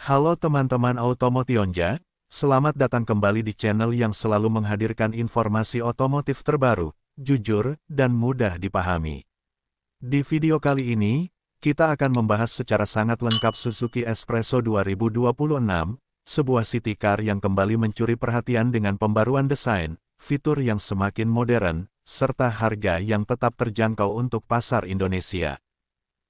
Halo teman-teman Automotionja, selamat datang kembali di channel yang selalu menghadirkan informasi otomotif terbaru, jujur, dan mudah dipahami. Di video kali ini, kita akan membahas secara sangat lengkap Suzuki Espresso 2026, sebuah city car yang kembali mencuri perhatian dengan pembaruan desain, fitur yang semakin modern, serta harga yang tetap terjangkau untuk pasar Indonesia.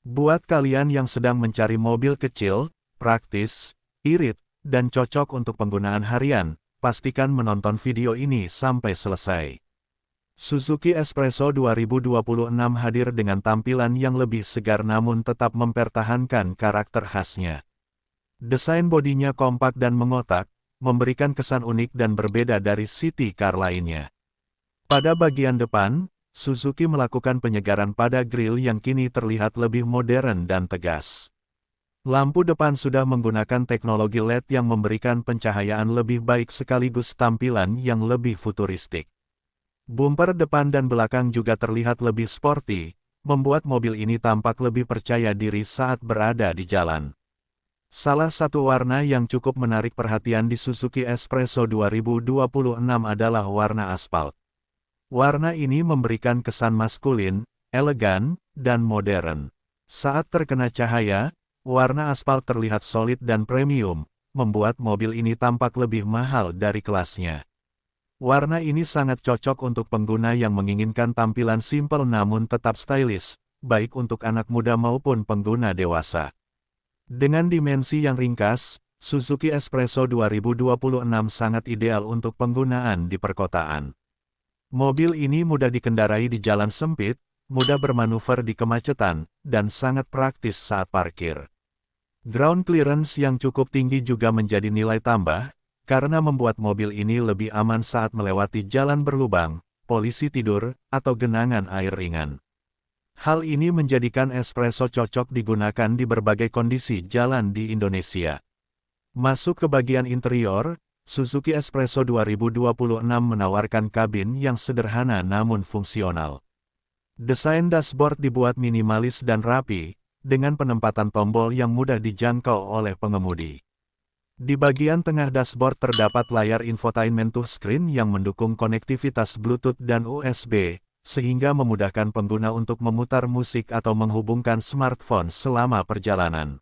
Buat kalian yang sedang mencari mobil kecil, praktis, irit, dan cocok untuk penggunaan harian, pastikan menonton video ini sampai selesai. Suzuki Espresso 2026 hadir dengan tampilan yang lebih segar namun tetap mempertahankan karakter khasnya. Desain bodinya kompak dan mengotak, memberikan kesan unik dan berbeda dari city car lainnya. Pada bagian depan, Suzuki melakukan penyegaran pada grill yang kini terlihat lebih modern dan tegas. Lampu depan sudah menggunakan teknologi LED yang memberikan pencahayaan lebih baik sekaligus tampilan yang lebih futuristik. Bumper depan dan belakang juga terlihat lebih sporty, membuat mobil ini tampak lebih percaya diri saat berada di jalan. Salah satu warna yang cukup menarik perhatian di Suzuki Espresso 2026 adalah warna aspal. Warna ini memberikan kesan maskulin, elegan, dan modern. Saat terkena cahaya, warna aspal terlihat solid dan premium, membuat mobil ini tampak lebih mahal dari kelasnya. Warna ini sangat cocok untuk pengguna yang menginginkan tampilan simpel namun tetap stylish, baik untuk anak muda maupun pengguna dewasa. Dengan dimensi yang ringkas, Suzuki Espresso 2026 sangat ideal untuk penggunaan di perkotaan. Mobil ini mudah dikendarai di jalan sempit, mudah bermanuver di kemacetan, dan sangat praktis saat parkir. Ground clearance yang cukup tinggi juga menjadi nilai tambah, karena membuat mobil ini lebih aman saat melewati jalan berlubang, polisi tidur, atau genangan air ringan. Hal ini menjadikan Espresso cocok digunakan di berbagai kondisi jalan di Indonesia. Masuk ke bagian interior, Suzuki Espresso 2026 menawarkan kabin yang sederhana namun fungsional. Desain dashboard dibuat minimalis dan rapi, dengan penempatan tombol yang mudah dijangkau oleh pengemudi. Di bagian tengah dashboard terdapat layar infotainment touchscreen yang mendukung konektivitas Bluetooth dan USB, sehingga memudahkan pengguna untuk memutar musik atau menghubungkan smartphone selama perjalanan.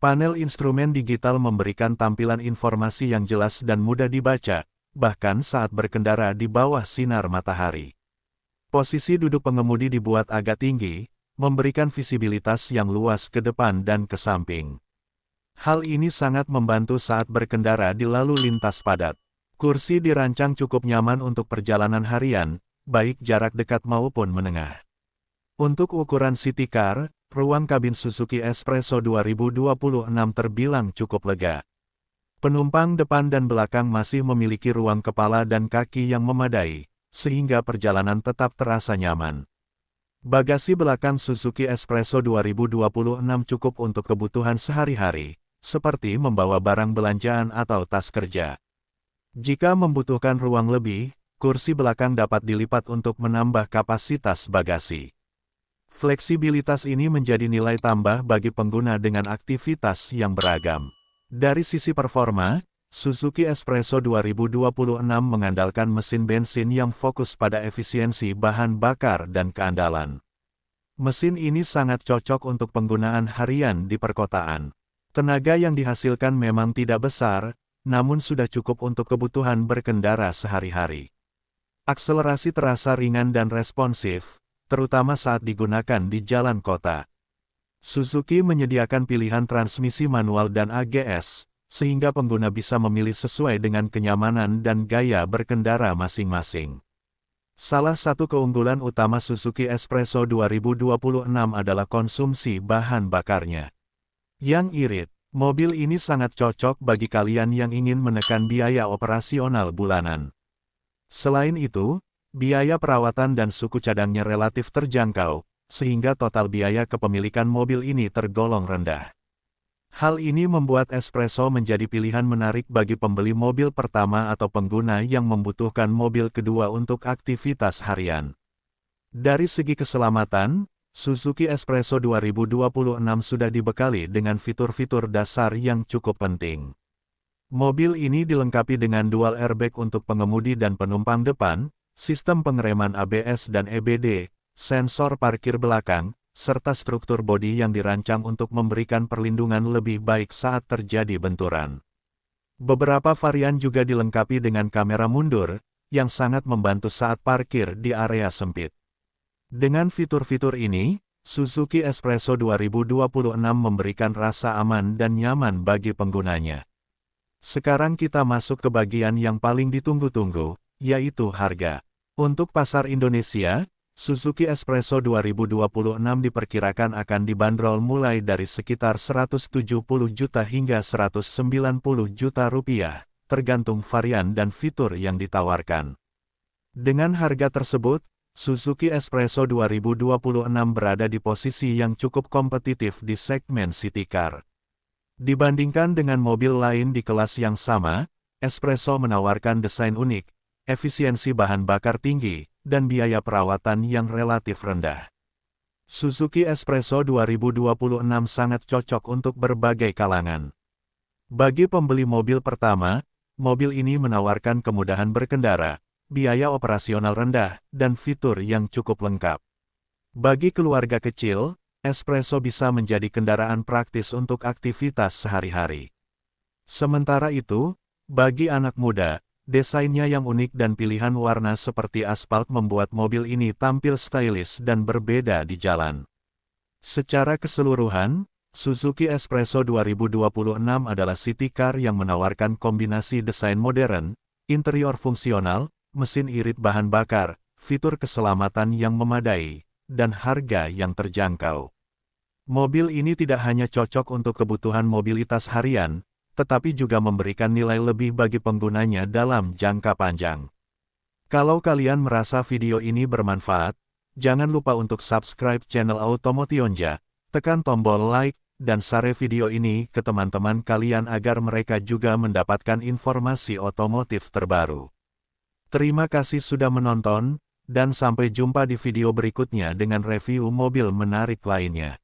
Panel instrumen digital memberikan tampilan informasi yang jelas dan mudah dibaca, bahkan saat berkendara di bawah sinar matahari. Posisi duduk pengemudi dibuat agak tinggi, memberikan visibilitas yang luas ke depan dan ke samping. Hal ini sangat membantu saat berkendara di lalu lintas padat. Kursi dirancang cukup nyaman untuk perjalanan harian, baik jarak dekat maupun menengah. Untuk ukuran city car, ruang kabin Suzuki Espresso 2026 terbilang cukup lega. Penumpang depan dan belakang masih memiliki ruang kepala dan kaki yang memadai, sehingga perjalanan tetap terasa nyaman. Bagasi belakang Suzuki Espresso 2026 cukup untuk kebutuhan sehari-hari, seperti membawa barang belanjaan atau tas kerja. Jika membutuhkan ruang lebih, kursi belakang dapat dilipat untuk menambah kapasitas bagasi. Fleksibilitas ini menjadi nilai tambah bagi pengguna dengan aktivitas yang beragam. Dari sisi performa, Suzuki Espresso 2026 mengandalkan mesin bensin yang fokus pada efisiensi bahan bakar dan keandalan. Mesin ini sangat cocok untuk penggunaan harian di perkotaan. Tenaga yang dihasilkan memang tidak besar, namun sudah cukup untuk kebutuhan berkendara sehari-hari. Akselerasi terasa ringan dan responsif, terutama saat digunakan di jalan kota. Suzuki menyediakan pilihan transmisi manual dan AGS, sehingga pengguna bisa memilih sesuai dengan kenyamanan dan gaya berkendara masing-masing. Salah satu keunggulan utama Suzuki Espresso 2026 adalah konsumsi bahan bakarnya. Yang irit, mobil ini sangat cocok bagi kalian yang ingin menekan biaya operasional bulanan. Selain itu, biaya perawatan dan suku cadangnya relatif terjangkau, sehingga total biaya kepemilikan mobil ini tergolong rendah. Hal ini membuat Espresso menjadi pilihan menarik bagi pembeli mobil pertama atau pengguna yang membutuhkan mobil kedua untuk aktivitas harian. Dari segi keselamatan, Suzuki Espresso 2026 sudah dibekali dengan fitur-fitur dasar yang cukup penting. Mobil ini dilengkapi dengan dual airbag untuk pengemudi dan penumpang depan, sistem pengereman ABS dan EBD, sensor parkir belakang, serta struktur bodi yang dirancang untuk memberikan perlindungan lebih baik saat terjadi benturan. Beberapa varian juga dilengkapi dengan kamera mundur, yang sangat membantu saat parkir di area sempit. Dengan fitur-fitur ini, Suzuki Espresso 2026 memberikan rasa aman dan nyaman bagi penggunanya. Sekarang kita masuk ke bagian yang paling ditunggu-tunggu, yaitu harga. Untuk pasar Indonesia, Suzuki Espresso 2026 diperkirakan akan dibanderol mulai dari sekitar 170 juta hingga 190 juta rupiah, tergantung varian dan fitur yang ditawarkan. Dengan harga tersebut, Suzuki Espresso 2026 berada di posisi yang cukup kompetitif di segmen city car. Dibandingkan dengan mobil lain di kelas yang sama, Espresso menawarkan desain unik, efisiensi bahan bakar tinggi, dan biaya perawatan yang relatif rendah. Suzuki Espresso 2026 sangat cocok untuk berbagai kalangan. Bagi pembeli mobil pertama, mobil ini menawarkan kemudahan berkendara, biaya operasional rendah, dan fitur yang cukup lengkap. Bagi keluarga kecil, Espresso bisa menjadi kendaraan praktis untuk aktivitas sehari-hari. Sementara itu, bagi anak muda, desainnya yang unik dan pilihan warna seperti aspalt membuat mobil ini tampil stylish dan berbeda di jalan. Secara keseluruhan, Suzuki Espresso 2026 adalah city car yang menawarkan kombinasi desain modern, interior fungsional, mesin irit bahan bakar, fitur keselamatan yang memadai, dan harga yang terjangkau. Mobil ini tidak hanya cocok untuk kebutuhan mobilitas harian, tetapi juga memberikan nilai lebih bagi penggunanya dalam jangka panjang. Kalau kalian merasa video ini bermanfaat, jangan lupa untuk subscribe channel Automotionja, tekan tombol like, dan share video ini ke teman-teman kalian agar mereka juga mendapatkan informasi otomotif terbaru. Terima kasih sudah menonton, dan sampai jumpa di video berikutnya dengan review mobil menarik lainnya.